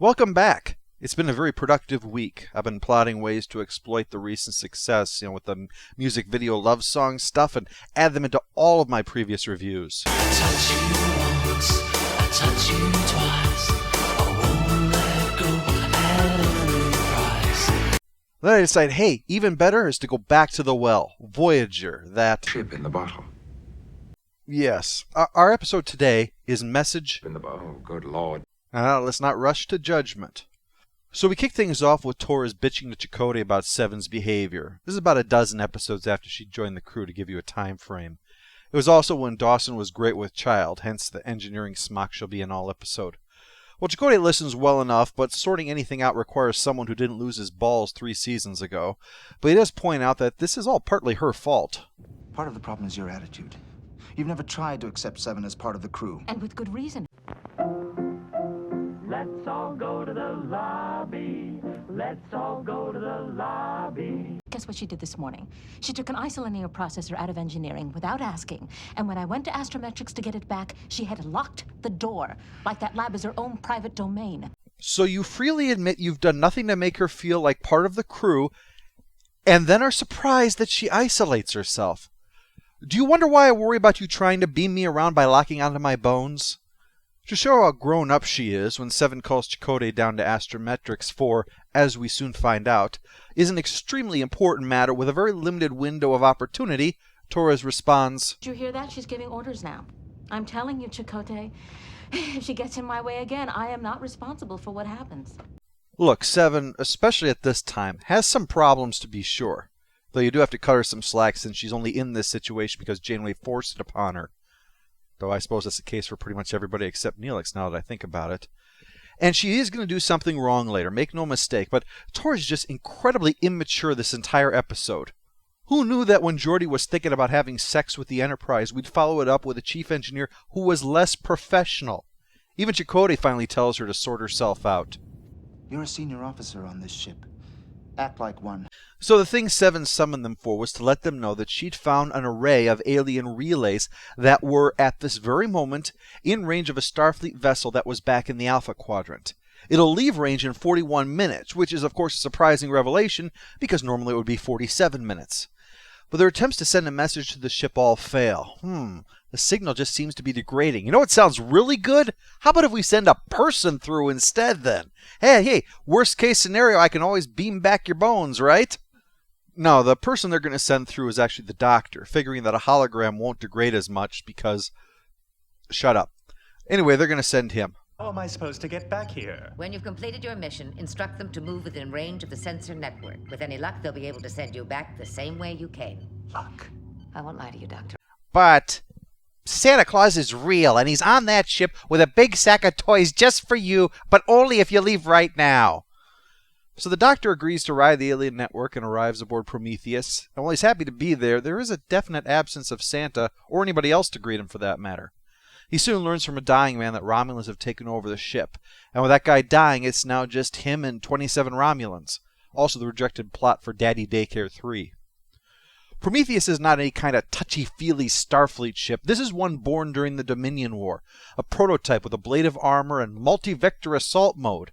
Welcome back. It's been a very productive week. I've been plotting ways to exploit the recent success, with the music video love song stuff and add them into all of my previous reviews. I touch you once, I touch you twice, I won't let go at any price. Then I decided, hey, even better is to go back to the well, Voyager, that Ship in the bottle. Yes. Our episode today is Message. Oh, good Lord. Let's not rush to judgment. So we kick things off with Torres bitching to Chakotay about Seven's behavior. This is about a dozen episodes after she joined the crew to give you a time frame. It was also when Dawson was great with Child, hence the engineering smock she'll be in all episode. Well, Chakotay listens well enough, but sorting anything out requires someone who didn't lose his balls 3 seasons ago. But he does point out that this is all partly her fault. Part of the problem is your attitude. You've never tried to accept Seven as part of the crew. And with good reason. Let's all go to the lobby. Let's all go to the lobby. Guess what she did this morning? She took an isolinear processor out of engineering without asking. And when I went to Astrometrics to get it back, she had locked the door. Like that lab is her own private domain. So you freely admit you've done nothing to make her feel like part of the crew, and then are surprised that she isolates herself. Do you wonder why I worry about you trying to beam me around by locking onto my bones? To show how grown up she is, when Seven calls Chakotay down to Astrometrics for, as we soon find out, is an extremely important matter with a very limited window of opportunity, Torres responds, Did you hear that? She's giving orders now. I'm telling you, Chakotay, if she gets in my way again, I am not responsible for what happens. Look, Seven, especially at this time, has some problems to be sure. Though you do have to cut her some slack since she's only in this situation because Janeway forced it upon her. Though I suppose that's the case for pretty much everybody except Neelix now that I think about it. And she is going to do something wrong later, make no mistake, but Torres is just incredibly immature this entire episode. Who knew that when Geordi was thinking about having sex with the Enterprise, we'd follow it up with a chief engineer who was less professional? Even Chakotay finally tells her to sort herself out. You're a senior officer on this ship. Act like one. So the thing Seven summoned them for was to let them know that she'd found an array of alien relays that were, at this very moment, in range of a Starfleet vessel that was back in the Alpha Quadrant. It'll leave range in 41 minutes, which is of course a surprising revelation, because normally it would be 47 minutes. But their attempts to send a message to the ship all fail. The signal just seems to be degrading. You know what sounds really good? How about if we send a person through instead then? Hey, worst case scenario, I can always beam back your bones, right? No, the person they're going to send through is actually the Doctor, figuring that a hologram won't degrade as much because... Shut up. Anyway, they're going to send him. How am I supposed to get back here? When you've completed your mission, instruct them to move within range of the sensor network. With any luck, they'll be able to send you back the same way you came. Luck. I won't lie to you, Doctor. But Santa Claus is real, and he's on that ship with a big sack of toys just for you, but only if you leave right now. So the Doctor agrees to ride the alien network and arrives aboard Prometheus. And while he's happy to be there, there is a definite absence of Santa, or anybody else to greet him for that matter. He soon learns from a dying man that Romulans have taken over the ship. And with that guy dying, it's now just him and 27 Romulans. Also the rejected plot for Daddy Daycare 3. Prometheus is not any kind of touchy-feely Starfleet ship. This is one born during the Dominion War. A prototype with a blade of armor and multi-vector assault mode,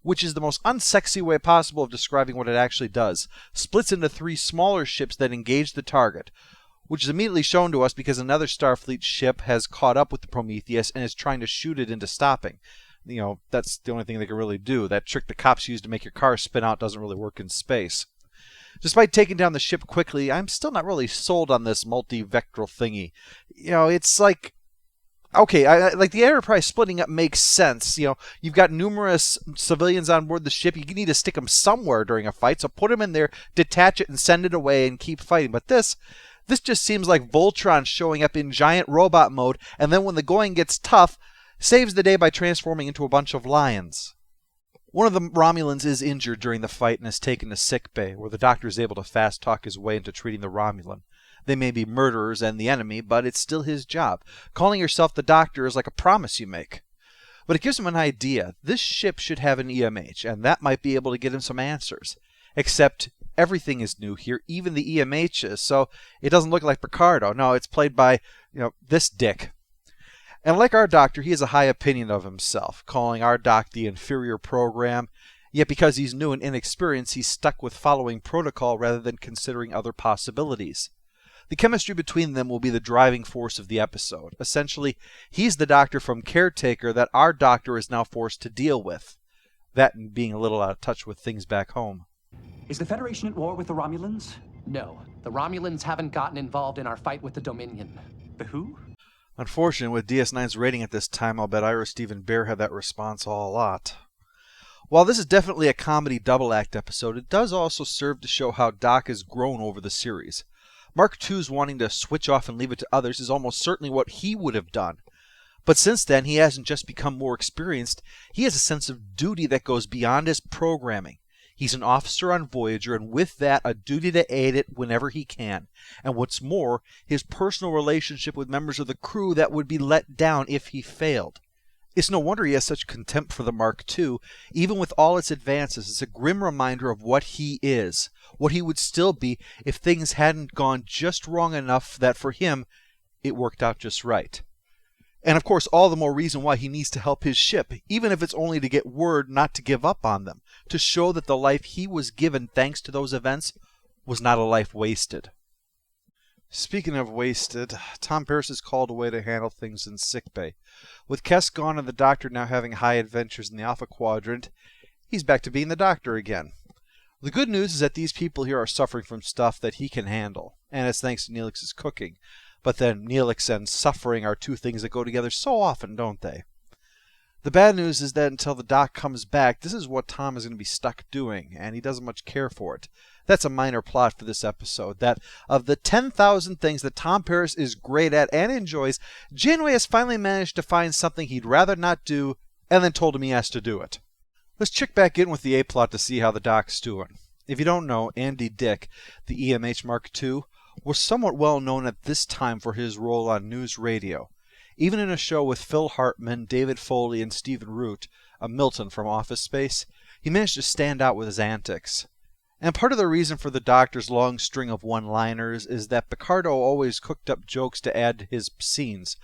which is the most unsexy way possible of describing what it actually does. Splits into 3 smaller ships that engage the target, which is immediately shown to us because another Starfleet ship has caught up with the Prometheus and is trying to shoot it into stopping. That's the only thing they can really do. That trick the cops use to make your car spin out doesn't really work in space. Despite taking down the ship quickly, I'm still not really sold on this multi-vectoral thingy. It's like... Okay, like the Enterprise splitting up makes sense. You've got numerous civilians on board the ship. You need to stick them somewhere during a fight, so put them in there, detach it, and send it away and keep fighting. But this just seems like Voltron showing up in giant robot mode, and then when the going gets tough, saves the day by transforming into a bunch of lions. One of the Romulans is injured during the fight and is taken to sickbay, where the Doctor is able to fast-talk his way into treating the Romulan. They may be murderers and the enemy, but it's still his job. Calling yourself the Doctor is like a promise you make. But it gives him an idea. This ship should have an EMH, and that might be able to get him some answers. Except everything is new here, even the EMHs, so it doesn't look like Picardo. No, it's played by, this dick. And like our doctor, he has a high opinion of himself, calling our doc the inferior program, yet because he's new and inexperienced, he's stuck with following protocol rather than considering other possibilities. The chemistry between them will be the driving force of the episode. Essentially, he's the doctor from Caretaker that our doctor is now forced to deal with. That and being a little out of touch with things back home. Is the Federation at war with the Romulans? No, the Romulans haven't gotten involved in our fight with the Dominion. The who? Unfortunately, with DS9's rating at this time, I'll bet Ira, Steve, and Bear had that response all a lot. While this is definitely a comedy double-act episode, it does also serve to show how Doc has grown over the series. Mark II's wanting to switch off and leave it to others is almost certainly what he would have done. But since then, he hasn't just become more experienced, he has a sense of duty that goes beyond his programming. He's an officer on Voyager, and with that, a duty to aid it whenever he can. And what's more, his personal relationship with members of the crew that would be let down if he failed. It's no wonder he has such contempt for the Mark II. Even with all its advances, it's a grim reminder of what he is, what he would still be if things hadn't gone just wrong enough that for him, it worked out just right. And of course, all the more reason why he needs to help his ship, even if it's only to get word not to give up on them, to show that the life he was given thanks to those events was not a life wasted. Speaking of wasted, Tom Paris is called away to handle things in sickbay. With Kes gone and the Doctor now having high adventures in the Alpha Quadrant, he's back to being the Doctor again. The good news is that these people here are suffering from stuff that he can handle, and it's thanks to Neelix's cooking. But then Neelix and suffering are two things that go together so often, don't they? The bad news is that until the Doc comes back, this is what Tom is going to be stuck doing, and he doesn't much care for it. That's a minor plot for this episode, that of the 10,000 things that Tom Paris is great at and enjoys, Janeway has finally managed to find something he'd rather not do, and then told him he has to do it. Let's check back in with the A-plot to see how the Doc's doing. If you don't know, Andy Dick, the EMH Mark II, was somewhat well known at this time for his role on news radio. Even in a show with Phil Hartman, David Foley, and Stephen Root, a Milton from Office Space, he managed to stand out with his antics. And part of the reason for the Doctor's long string of one-liners is that Picardo always cooked up jokes to add to his scenes.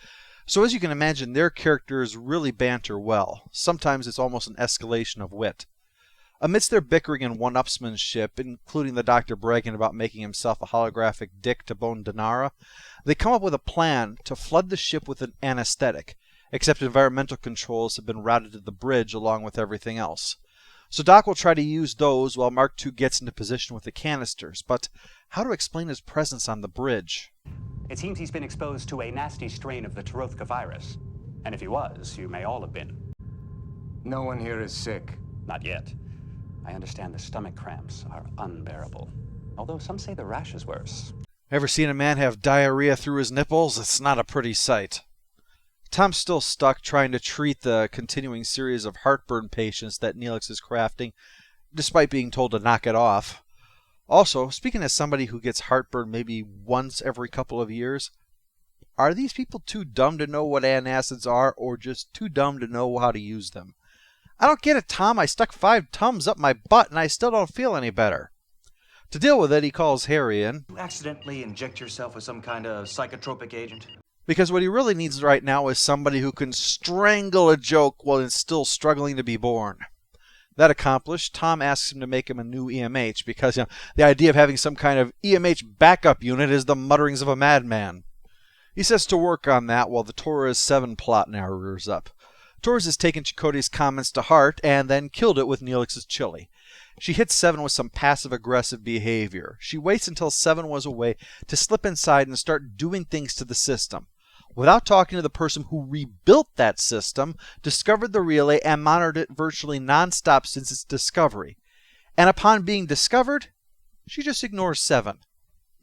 So as you can imagine, their characters really banter well. Sometimes it's almost an escalation of wit. Amidst their bickering and one-upsmanship, including the Doctor bragging about making himself a holographic dick to Bone Danara, they come up with a plan to flood the ship with an anesthetic, except environmental controls have been routed to the bridge along with everything else. So Doc will try to use those while Mark II gets into position with the canisters, but how to explain his presence on the bridge? It seems he's been exposed to a nasty strain of the Tarothka virus. And if he was, you may all have been. No one here is sick. Not yet. I understand the stomach cramps are unbearable. Although some say the rash is worse. Ever seen a man have diarrhea through his nipples? It's not a pretty sight. Tom's still stuck trying to treat the continuing series of heartburn patients that Neelix is crafting, despite being told to knock it off. Also, speaking as somebody who gets heartburn maybe once every couple of years, are these people too dumb to know what antacids are, or just too dumb to know how to use them? I don't get it, Tom. I stuck 5 Tums up my butt and I still don't feel any better. To deal with it, he calls Harry in. You accidentally inject yourself with some kind of psychotropic agent? Because what he really needs right now is somebody who can strangle a joke while it's still struggling to be born. That accomplished, Tom asks him to make him a new EMH because the idea of having some kind of EMH backup unit is the mutterings of a madman. He sets to work on that while the Torres 7 plot now rears up. Torres has taken Chakotay's comments to heart and then killed it with Neelix's chili. She hits 7 with some passive-aggressive behavior. She waits until 7 was away to slip inside and start doing things to the system. Without talking to the person who rebuilt that system, discovered the relay, and monitored it virtually non-stop since its discovery. And upon being discovered, she just ignores 7.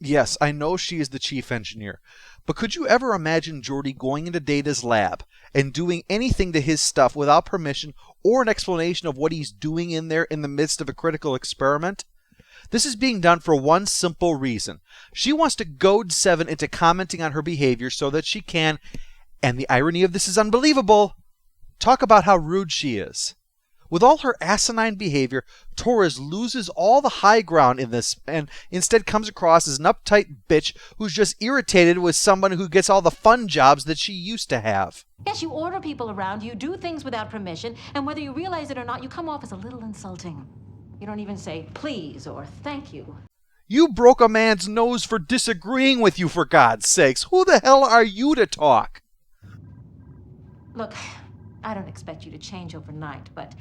Yes, I know she is the chief engineer, but could you ever imagine Geordi going into Data's lab and doing anything to his stuff without permission or an explanation of what he's doing in there in the midst of a critical experiment? This is being done for one simple reason. She wants to goad 7 into commenting on her behavior so that she can, and the irony of this is unbelievable, talk about how rude she is. With all her asinine behavior, Torres loses all the high ground in this and instead comes across as an uptight bitch who's just irritated with someone who gets all the fun jobs that she used to have. Yes, you order people around, you do things without permission, and whether you realize it or not, you come off as a little insulting. You don't even say please or thank you. You broke a man's nose for disagreeing with you, for God's sakes. Who the hell are you to talk? Look, I don't expect you to change overnight, but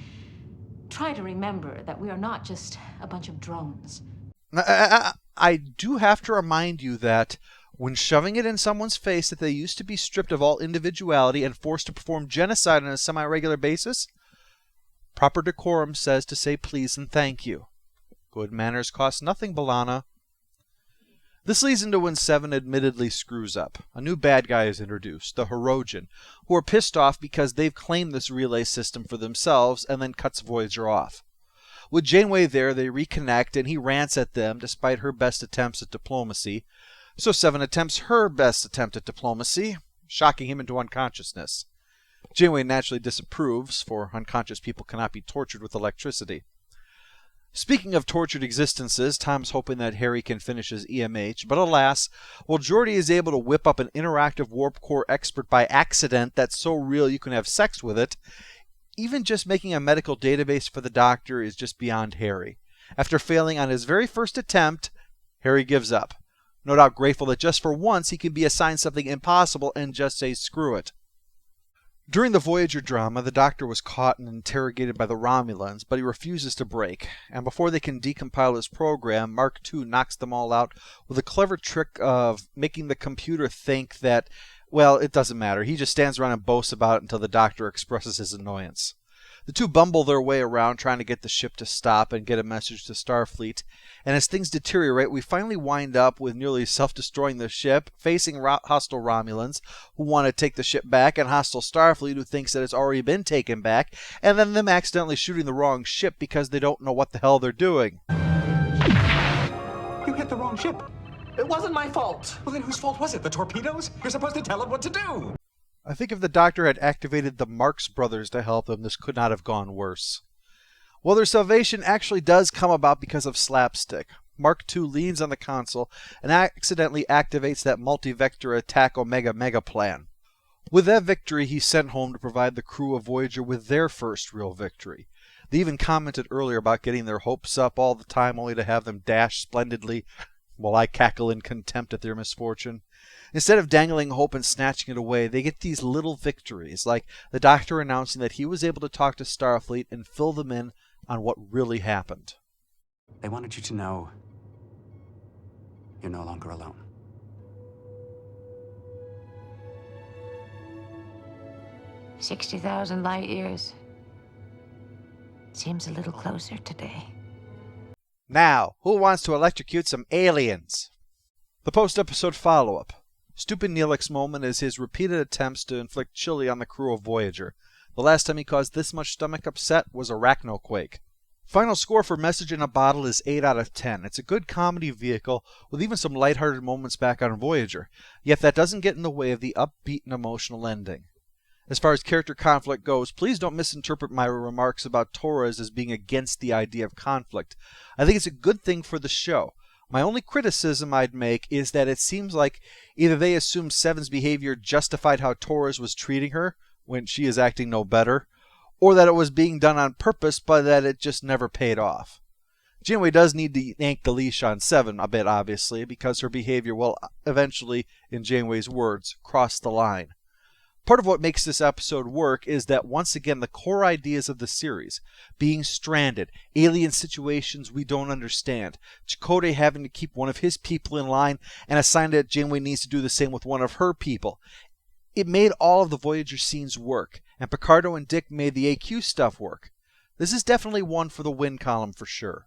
try to remember that we are not just a bunch of drones. I do have to remind you that when shoving it in someone's face that they used to be stripped of all individuality and forced to perform genocide on a semi-regular basis, proper decorum says to say please and thank you. Good manners cost nothing, B'Elanna. This leads into when Seven admittedly screws up. A new bad guy is introduced, the Hirogen, who are pissed off because they've claimed this relay system for themselves and then cuts Voyager off. With Janeway there, they reconnect and he rants at them despite her best attempts at diplomacy. So Seven attempts her best attempt at diplomacy, shocking him into unconsciousness. Janeway naturally disapproves, for unconscious people cannot be tortured with electricity. Speaking of tortured existences, Tom's hoping that Harry can finish his EMH, but alas, while Geordi is able to whip up an interactive warp core expert by accident that's so real you can have sex with it, even just making a medical database for the Doctor is just beyond Harry. After failing on his very first attempt, Harry gives up. No doubt grateful that just for once he can be assigned something impossible and just say screw it. During the Voyager drama, the Doctor was caught and interrogated by the Romulans, but he refuses to break, and before they can decompile his program, Mark II knocks them all out with a clever trick of making the computer think that, well, it doesn't matter. He just stands around and boasts about it until the Doctor expresses his annoyance. The two bumble their way around trying to get the ship to stop and get a message to Starfleet, and as things deteriorate, we finally wind up with nearly self-destroying the ship, facing hostile Romulans who want to take the ship back, and hostile Starfleet who thinks that it's already been taken back, and then them accidentally shooting the wrong ship because they don't know what the hell they're doing. You hit the wrong ship. It wasn't my fault. Well, then whose fault was it? The torpedoes? You're supposed to tell it what to do. I think if the Doctor had activated the Marx Brothers to help them, this could not have gone worse. Well, their salvation actually does come about because of slapstick. Mark II leans on the console and accidentally activates that multi-vector attack Omega plan. With that victory, he's sent home to provide the crew of Voyager with their first real victory. They even commented earlier about getting their hopes up all the time only to have them dash splendidly, while I cackle in contempt at their misfortune. Instead of dangling hope and snatching it away, they get these little victories, like the Doctor announcing that he was able to talk to Starfleet and fill them in on what really happened. They wanted you to know you're no longer alone. $60,000 light years. Seems a little closer today. Now, who wants to electrocute some aliens? The post-episode follow-up. Stupid Neelix moment is his repeated attempts to inflict chili on the crew of Voyager. The last time he caused this much stomach upset was Arachnoquake. Final score for Message in a Bottle is 8 out of 10. It's a good comedy vehicle with even some lighthearted moments back on Voyager, yet that doesn't get in the way of the upbeat and emotional ending. As far as character conflict goes, please don't misinterpret my remarks about Torres as being against the idea of conflict. I think it's a good thing for the show. My only criticism I'd make is that it seems like either they assumed Seven's behavior justified how Torres was treating her, when she is acting no better, or that it was being done on purpose, but that it just never paid off. Janeway does need to yank the leash on Seven a bit, obviously, because her behavior will eventually, in Janeway's words, cross the line. Part of what makes this episode work is that once again the core ideas of the series, being stranded, alien situations we don't understand, Chakotay having to keep one of his people in line, and a sign that Janeway needs to do the same with one of her people. It made all of the Voyager scenes work, and Picardo and Dick made the AQ stuff work. This is definitely one for the win column for sure.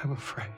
I'm afraid.